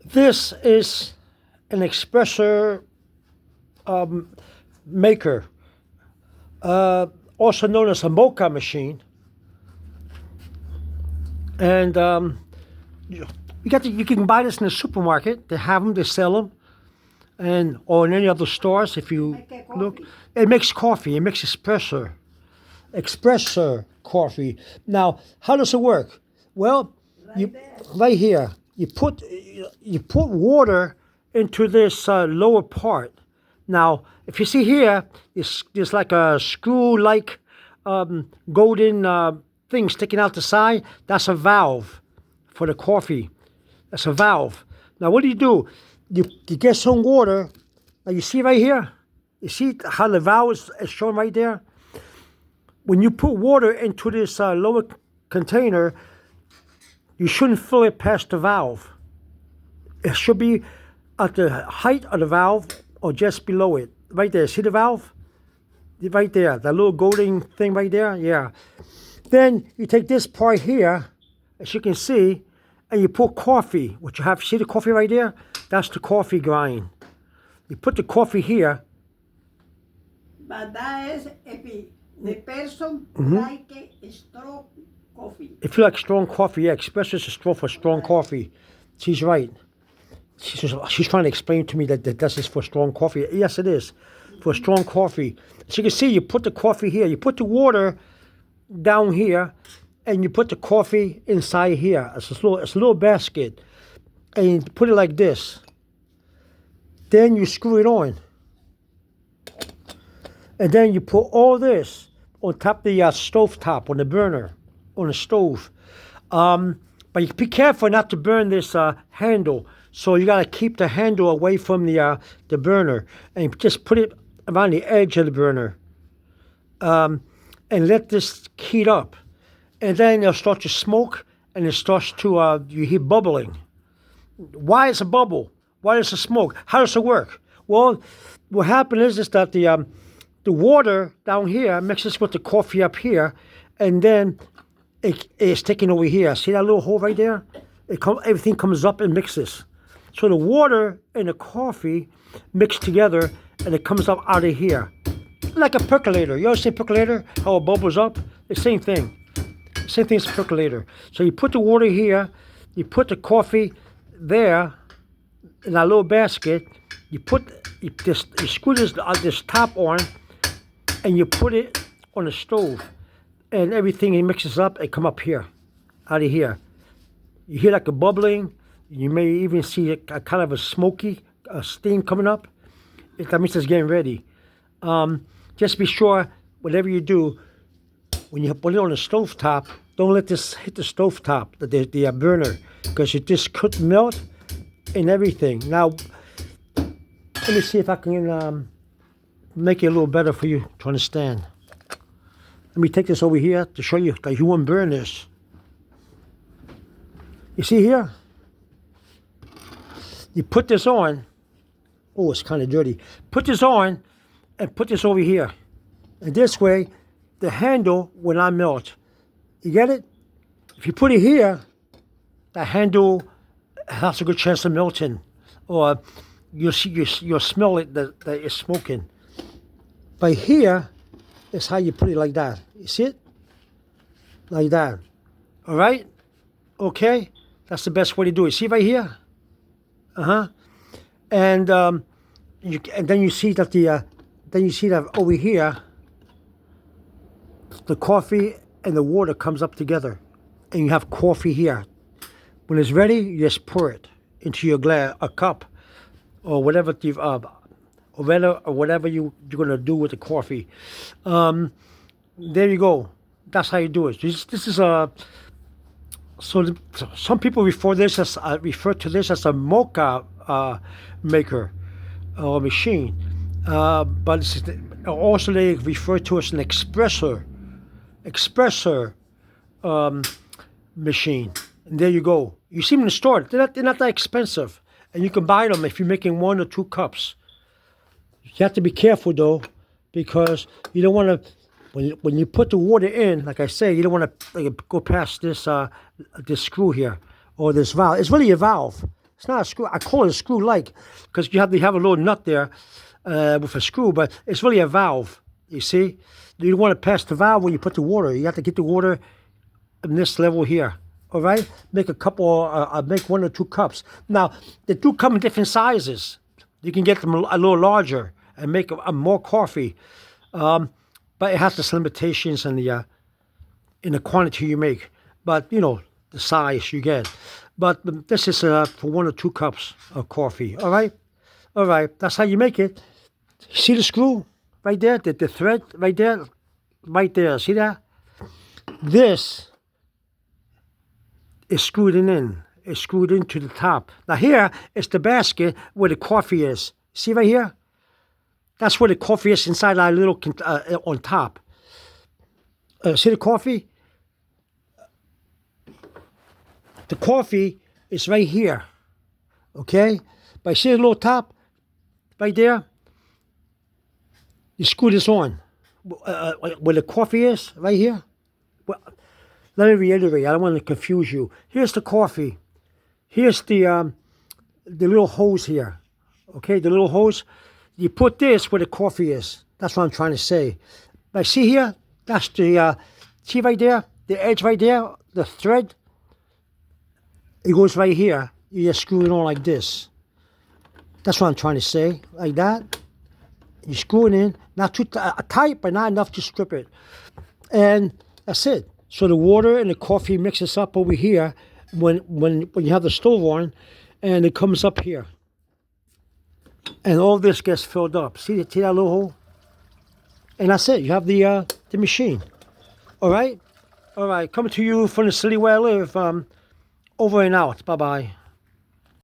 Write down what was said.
This is an espresso maker, also known as a moka machine. And you can buy this in the supermarket. They have them, they sell them, and or in any other stores. If you look, it makes coffee. It makes espresso coffee. Now, how does it work? Well, right here, you put water into this lower part. Now, if you see here, there's like a screw-like golden thing sticking out the side. That's a valve for the coffee. That's a valve. Now, what do? You get some water. Now, you see right here? You see how the valve is shown right there? When you put water into this lower container, you shouldn't fill it past the valve. It should be at the height of the valve or just below it. Right there. See the valve? Right there. That little golden thing right there? Yeah. Then you take this part here, as you can see, and you put coffee. What you have, see the coffee right there? That's the coffee grind. You put the coffee here. But that is the person like a strong coffee. If you like strong coffee, yeah, espresso is a straw for strong coffee. She's right. She's trying to explain to me that this is for strong coffee. Yes, it is for strong coffee. So you can see, you put the coffee here. You put the water down here, and you put the coffee inside here. It's a little basket, and you put it like this. Then you screw it on, and then you put all this on top of the stove top, on the burner, on the stove. But you be careful not to burn this handle. So you gotta keep the handle away from the burner, and just put it around the edge of the burner, and let this heat up. And then it'll start to smoke, and it starts to you hear bubbling. Why is a bubble? Why does it smoke? How does it work? Well, what happens is that the water down here mixes with the coffee up here, and then it's taken over here. See that little hole right there? Everything comes up and mixes. So the water and the coffee mix together, and it comes up out of here. Like a percolator. You ever see a percolator? How it bubbles up? The same thing. Same thing as a percolator. So you put the water here, you put the coffee there in that little basket, you screw this top on, and you put it on the stove, and everything it mixes up and come up here, out of here. You hear like a bubbling. You may even see a kind of a smoky steam coming up. That means it's getting ready. Just be sure, whatever you do, when you put it on the stove top, don't let this hit the stove top, the burner, because it just could melt and everything. Now, let me see if I can make it a little better for you to understand. Let me take this over here to show you that you won't burn this. You see here? You put this on. Oh, it's kind of dirty. Put this on and put this over here. And this way, the handle will not melt. You get it? If you put it here, the handle has a good chance of melting. Or you'll smell it that it's smoking. But here is how you put it like that. You see it? Like that. All right? Okay? That's the best way to do it. See right here? And then you see that over here, the coffee and the water comes up together, and you have coffee here. When it's ready, you just pour it into your glass, a cup, or whatever whatever you're gonna do with the coffee. There you go. That's how you do it. This is a. So some people refer to this as a moka maker or machine, but also they refer to it as an espresso machine. And there you go. You see them in the store. They're not that expensive, and you can buy them if you're making 1 or 2 cups. You have to be careful though, because you don't want to. When you put the water in, like I say, you don't want to go past this this screw here or this valve. It's really a valve. It's not a screw. I call it a screw like because you have a little nut there with a screw, but it's really a valve. You see, you want to pass the valve when you put the water. You have to get the water in this level here. All right, make a couple. Make 1 or 2 cups. Now they do come in different sizes. You can get them a little larger and make more coffee, but it has its limitations in the quantity you make. But the size you get. But this is for 1 or 2 cups of coffee. All right, That's how you make it. See the screw right there, the thread right there. See that? This is screwed in. It's screwed into the top. Now here is the basket where the coffee is. See right here? That's where the coffee is inside our little on top. See the coffee? The coffee is right here. Okay? But see the little top right there? You screw this on. Where the coffee is, right here. Well, let me reiterate. I don't want to confuse you. Here's the coffee. Here's the little hose here. Okay, the little hose. You put this where the coffee is. That's what I'm trying to say. But see here? That's the, see right there? The edge right there? The thread? It goes right here. You just screw it on like this. That's what I'm trying to say. Like that. You screw it in. Not too tight, but not enough to strip it. And that's it. So the water and the coffee mixes up over here when you have the stove on, and it comes up here. And all this gets filled up. See that little hole? And that's it. You have the machine. All right? Coming to you from the city where I live. Over and out. Bye-bye.